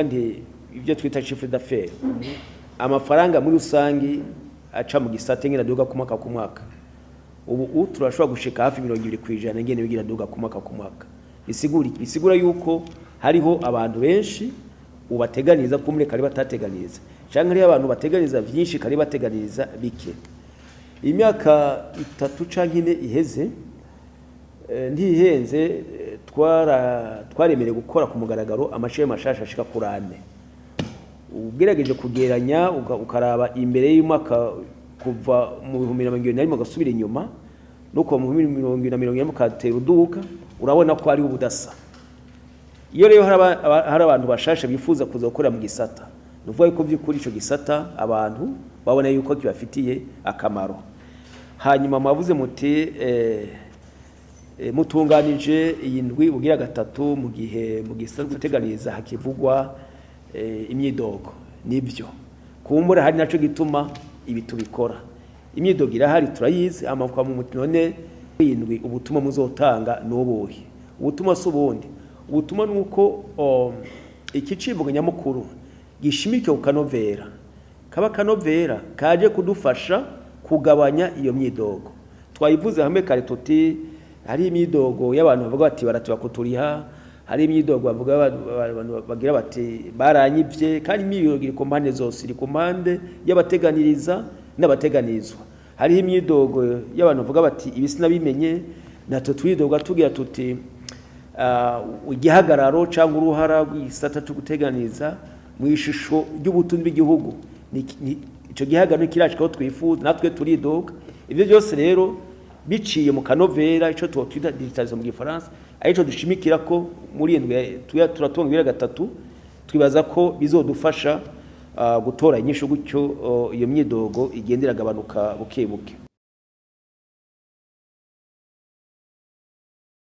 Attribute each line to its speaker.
Speaker 1: novuga nti ibyo twita chiffre d'affaires amafaranga muri rusangi aca mu gisate ngena duga ku mwaka ku mwaka ubu turashobora gushika hafi 20% ngene bigira duga ku mwaka ku mwaka bisigura yuko hariho abantu benshi ubateganiza kumure kari batateganiza canke ari abantu bateganiza byinshi kari bateganiza bike imyaka 3 canke 4 iheze ntihenze twaremereye gukora ku mugaragaro amashyirahamwe mashasha ashika kuri 4 ugerageje kugeranya ukaraba imbere y'umwaka kuva mu 2020 ugasubira inyuma nuko mu 2020 mukatera uduka urabona ko ari ubudasa iyo rero hari abantu bashasha bifuza kuza gukora mu gisata nuvuga ko by'ukuri ico gisata abantu babona yuko kibafitiye akamaro hanyuma mavuze muti mutunganije iyindwi ugira gatatu mu gihe mu gisata guteganiza hakivugwa imyidogo nibyo kumbura hari naco gituma ibi tubikora imyidogo irahari turayizi amakwa mu none iyindwi ubutuma muzotanga n'ubuhe ubutuma subundi ubutuma nuko ikicivuga nyamukuru gishimike ukanovera kaba kanovera kaje kudufasha kugabanya iyo myidogo twayivuze hamwe kare tuti hari imyidogo y'abantu bavuga bati baratuba kuturiha hari imyidogo bavuga bagira bati baranyivye kandi imyidogo iri ku mpande zose iri ku mpande y'abateganiriza n'abateganizwa hari imyidogo y'abantu bavuga bati ibisina bimenye nato twidoga tugira tuti igihagararo cyangwa uruhara rw'isata cyo guteganiza mu ishusho ry'ubutunzi bw'igihugu ico gihagararo kirashikaho twifuza natwe turidoga ivyo byose rero biciye mu kanovera ico twita digitalisation mu gifaransa arico dushimikira ko muri indwe turatonga ibira gatatu twibaza ko bizodufasha gutora inyisho gutyo iyo myidogo igendera gabanuka buke buke.